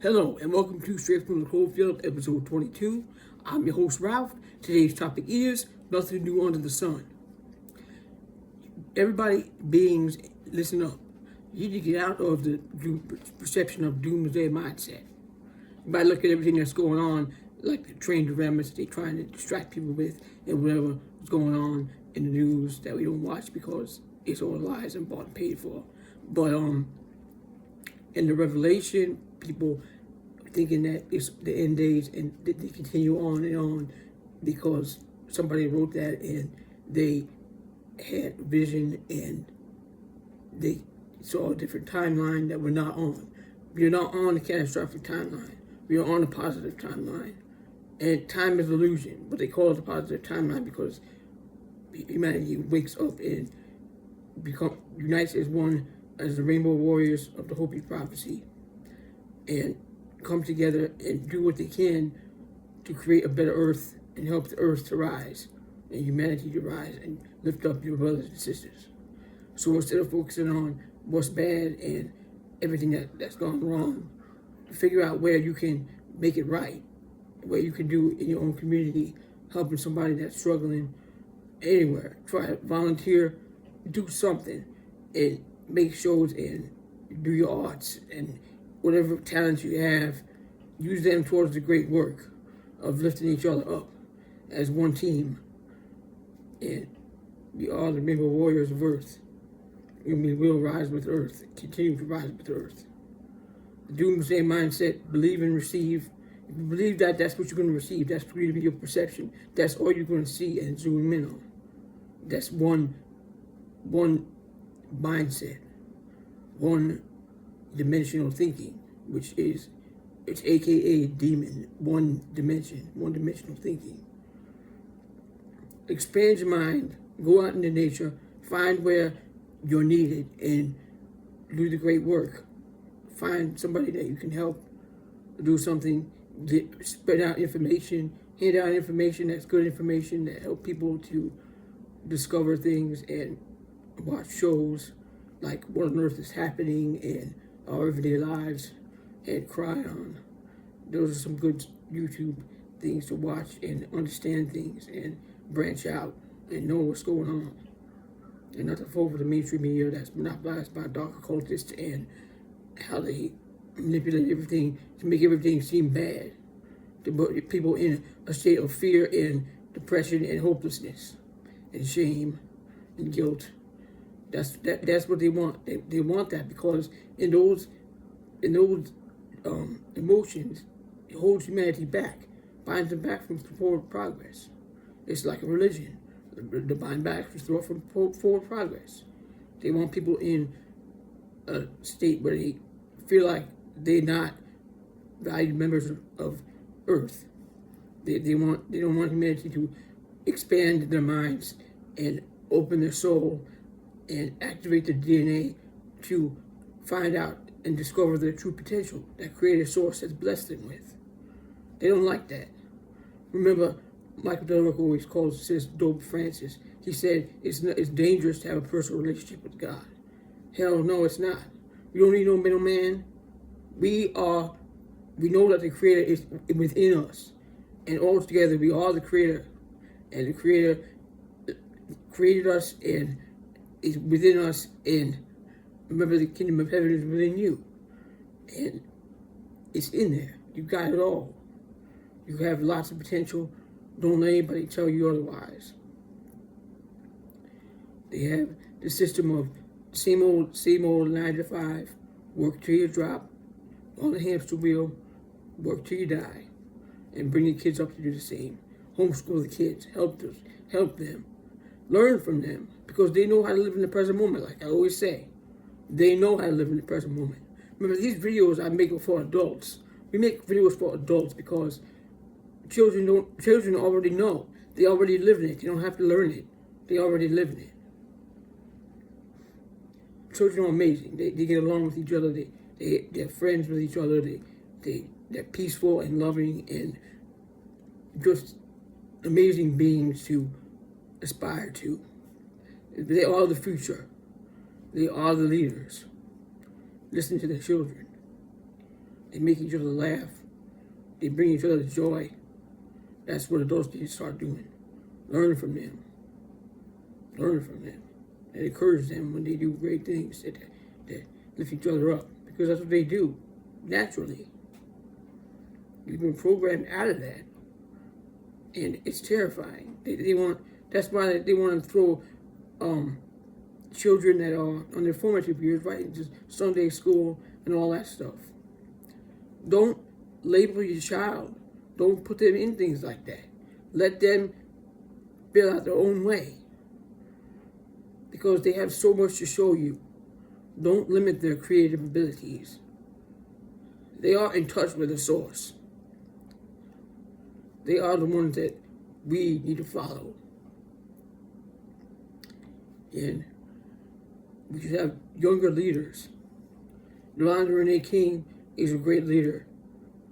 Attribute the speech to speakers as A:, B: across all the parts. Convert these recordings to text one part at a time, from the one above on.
A: Hello and welcome to Straight from the Cloverfield, episode 22. I'm your host Ralph. Today's topic is nothing new under the sun. Everybody, beings, listen up. You need to get out of the perception of doomsday mindset. You might look at everything that's going on like the train derailments they're trying to distract people with and whatever's going on in the news that we don't watch because it's all lies and bought and paid for. But in the Revelation, people thinking that it's the end days and they continue on because somebody wrote that and they had vision and they saw a different timeline that we're not on. We're not on the catastrophic timeline. We are on a positive timeline. And time is illusion, but they call it a positive timeline because humanity wakes up and unites as one, as the rainbow warriors of the Hopi prophecy, and come together and do what they can to create a better earth and help the earth to rise and humanity to rise and lift up your brothers and sisters. So instead of focusing on what's bad and everything that's gone wrong, figure out where you can make it right, where you can do in your own community, helping somebody that's struggling anywhere. Try to volunteer, do something, and make shows and do your arts and whatever talents you have, use them towards the great work of lifting each other up as one team. And we are the rainbow warriors of Earth. And we will rise with Earth, continue to rise with Earth. The doomsday mindset, believe and receive. If you believe that, that's what you're going to receive. That's going to be your perception. That's all you're going to see and zoom in on. That's one mindset, one dimensional thinking, which is, it's AKA demon, one-dimensional thinking. Expand your mind, go out into nature, find where you're needed, and do the great work. Find somebody that you can help do something, spread out information, hand out information that's good information that help people to discover things and watch shows like What on Earth is Happening and Our Everyday Lives and Cry On. Those are some good YouTube things to watch and understand things and branch out and know what's going on. And not to fall for the mainstream media that's monopolized by dark occultists and how they manipulate everything to make everything seem bad. To put people in a state of fear and depression and hopelessness and shame and guilt. That's what they want. They want that because in those emotions, it holds humanity back, binds them back from forward progress. It's like a religion. The bind back is throw from forward progress. They want people in a state where they feel like they're not valued members of Earth. They don't want humanity to expand their minds and open their soul and activate the DNA to find out and discover their true potential that creative source has blessed them with. They don't like that. Remember, Michael Delrick always says Dope Francis. He said it's dangerous to have a personal relationship with God. Hell no, it's not. We don't need no middleman. We know that the Creator is within us. And all together, we are the Creator. And the Creator created us and is within us. And remember, the kingdom of heaven is within you. And it's in there. You got it all. You have lots of potential. Don't let anybody tell you otherwise. They have the system of same old 9 to 5, work till you drop, on the hamster wheel, work till you die, and bring your kids up to do the same. Homeschool the kids, help them, learn from them, because they know how to live in the present moment, like I always say. They know how to live in the present moment. Remember, these videos I make for adults. We make videos for adults because children already know. They already live in it. They don't have to learn it. They already live in it. Children are amazing. They get along with each other. They're friends with each other. They're peaceful and loving and just amazing beings to aspire to. They are the future. They are the leaders. Listen to the children. They make each other laugh. They bring each other joy. That's what adults need to start doing. Learn from them. Learn from them. And encourage them when they do great things that lift each other up. Because that's what they do, naturally. You've been programmed out of that. And it's terrifying. That's why they want to throw children that are on their formative years right into Sunday school and all that stuff. Don't label your child. Don't put them in things like that. Let them build out their own way. Because they have so much to show you. Don't limit their creative abilities. They are in touch with the source. They are the ones that we need to follow. And we should have younger leaders. Yolanda Renee King is a great leader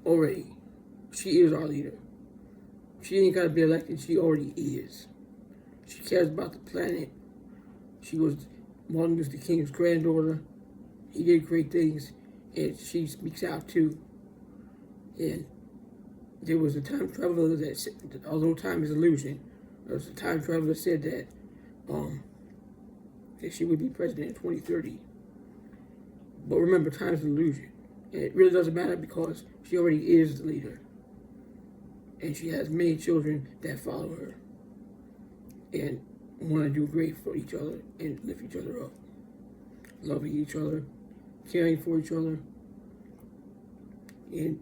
A: already. She is our leader. She ain't got to be elected. She already is. She cares about the planet. She was Martin Luther King's granddaughter. He did great things, and she speaks out too. And there was a time traveler that said, although time is illusion, there was a time traveler said that she would be president in 2030. But remember, time is an illusion. And it really doesn't matter because she already is the leader. And she has many children that follow her and want to do great for each other and lift each other up. Loving each other, caring for each other. And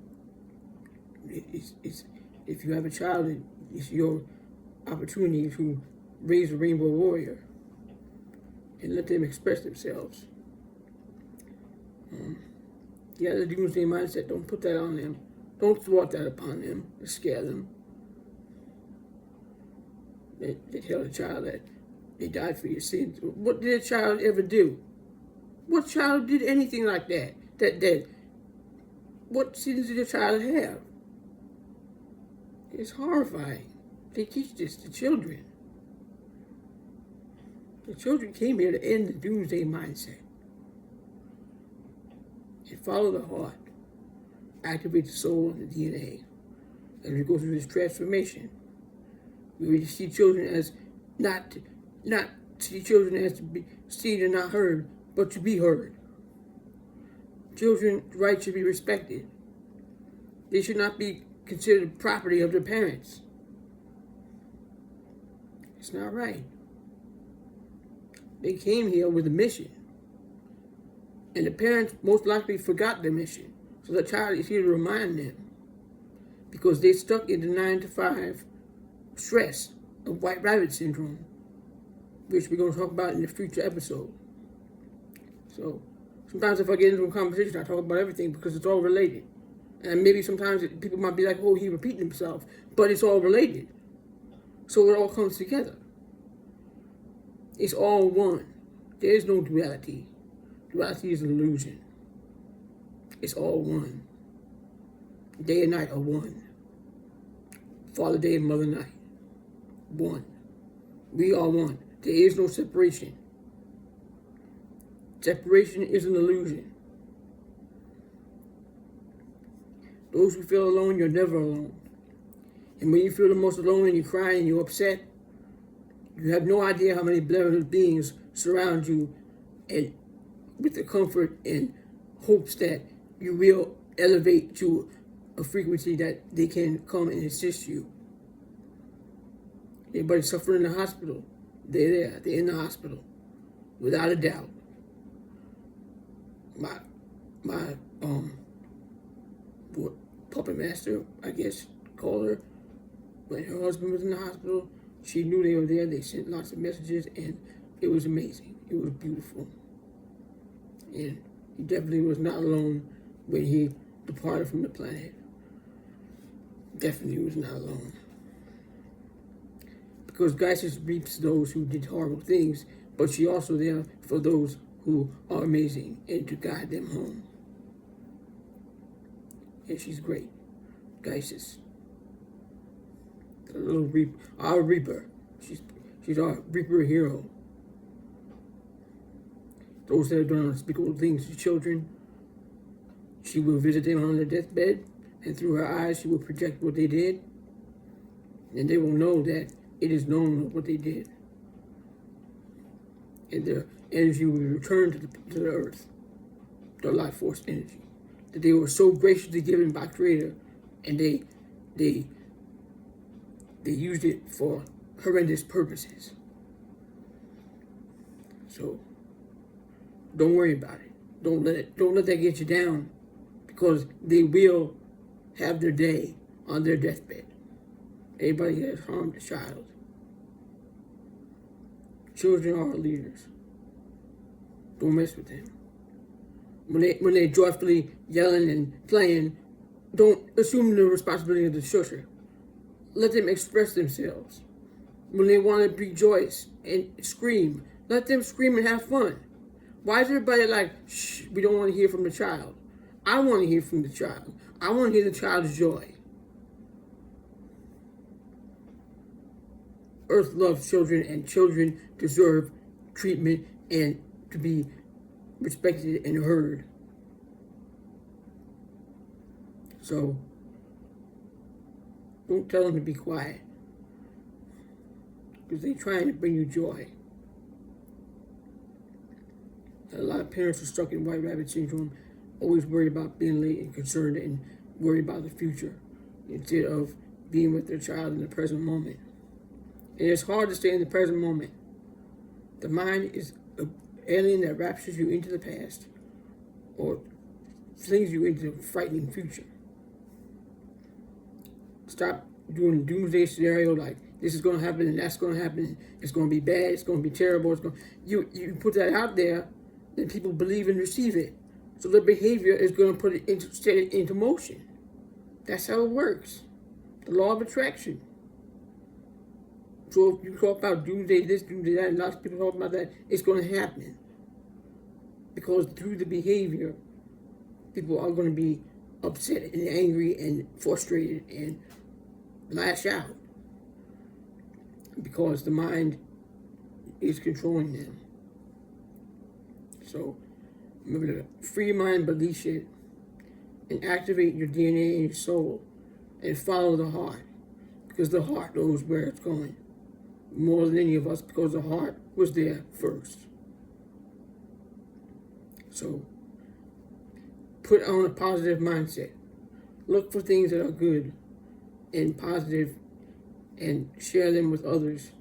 A: it's if you have a child, it's your opportunity to raise a rainbow warrior and let them express themselves. The doomsday mindset, don't put that on them. Don't thwart that upon them to scare them. They tell the child that they died for your sins. What did a child ever do? What child did anything like that? What sins did a child have? It's horrifying. They teach this to children. The children came here to end the doomsday mindset. And follow the heart. Activate the soul and the DNA. As we go through this transformation, we see children as not see children as to be seen and not heard, but to be heard. Children's rights should be respected. They should not be considered property of their parents. It's not right. They came here with a mission. And the parents most likely forgot their mission. So the child is here to remind them. Because they're stuck in the 9-to-5 stress of white rabbit syndrome, which we're going to talk about in a future episode. So sometimes if I get into a conversation, I talk about everything because it's all related. And maybe sometimes people might be like, oh, he's repeating himself. But it's all related. So it all comes together. It's all one. There is no duality. Duality is an illusion. It's all one. Day and night are one. Father day and mother night. One. We are one. There is no separation. Separation is an illusion. Those who feel alone, you're never alone. And when you feel the most alone and you're crying and you're upset, you have no idea how many benevolent beings surround you and with the comfort and hopes that you will elevate to a frequency that they can come and assist you. Anybody suffering in the hospital, they're there. They're in the hospital, without a doubt. My puppet master, I guess, called her when her husband was in the hospital. She knew they were there. They sent lots of messages, and it was amazing. It was beautiful. And he definitely was not alone when he departed from the planet. Definitely was not alone. Because Genesis reaps those who did horrible things, but she's also there for those who are amazing and to guide them home. And she's great. Genesis. The little reaper, our reaper. She's our reaper hero. Those that have done unspeakable things to children, She will visit them on their deathbed, and through her eyes she will project what they did, and they will know that it is known what they did. And their energy will return to the earth, the life force energy, that they were so graciously given by Creator, and they used it for horrendous purposes. So don't worry about it. Don't let that get you down, because they will have their day on their deathbed. Anybody that has harmed a child. Children are our leaders. Don't mess with them. When they're joyfully yelling and playing, don't assume the responsibility of the shusher. Let them express themselves. When they want to rejoice and scream, let them scream and have fun. Why is everybody like, shh, we don't want to hear from the child? I want to hear from the child. I want to hear the child's joy. Earth loves children, and children deserve treatment and to be respected and heard. So, don't tell them to be quiet, because they're trying to bring you joy. A lot of parents are stuck in white rabbit syndrome, always worried about being late and concerned and worried about the future, instead of being with their child in the present moment. And it's hard to stay in the present moment. The mind is an alien that raptures you into the past or flings you into a frightening future. Stop doing a doomsday scenario like this is going to happen and that's going to happen. It's going to be bad. It's going to be terrible. You put that out there, then people believe and receive it. So their behavior is going to set it into motion. That's how it works. The law of attraction. So if you talk about doomsday this, doomsday that, and lots of people talk about that, it's going to happen. Because through the behavior, people are going to be upset and angry and frustrated and lash out. Because the mind is controlling them. So remember to free your mind, release it, and activate your DNA and your soul, and follow the heart. Because the heart knows where it's going. More than any of us, because the heart was there first. So, put on a positive mindset. Look for things that are good and positive and share them with others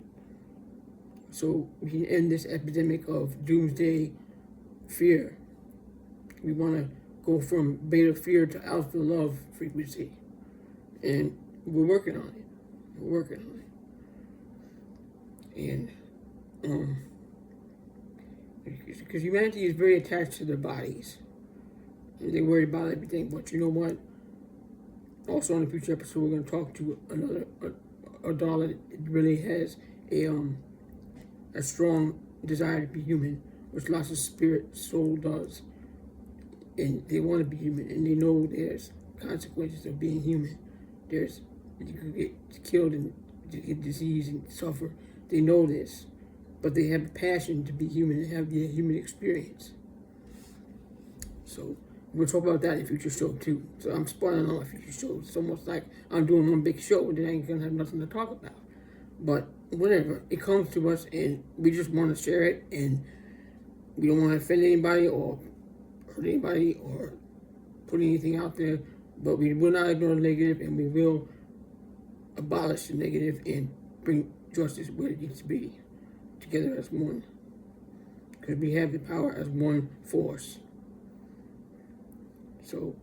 A: so we can end this epidemic of doomsday fear. We want to go from beta fear to alpha love frequency. And we're working on it. We're working on it. And because humanity is very attached to their bodies, and they worry about everything. But you know what? Also, in the future episode, we're going to talk to a doll that really has a strong desire to be human, which lots of spirit soul does, and they want to be human, and they know there's consequences of being human. You could get killed and get disease and suffer. They know this, but they have a passion to be human and have the human experience. So we'll talk about that in a future show too. So I'm spoiling all my future shows. It's almost like I'm doing one big show and then I ain't gonna have nothing to talk about. But whatever, it comes to us and we just want to share it, and we don't want to offend anybody or hurt anybody or put anything out there. But we will not ignore the negative, and we will abolish the negative and bring justice where it needs to be, together as one. Because we have the power as one force. So,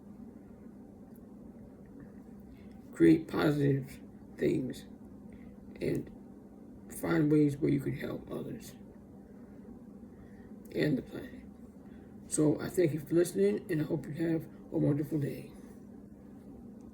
A: create positive things and find ways where you can help others and the planet. So, I thank you for listening, and I hope you have a wonderful day.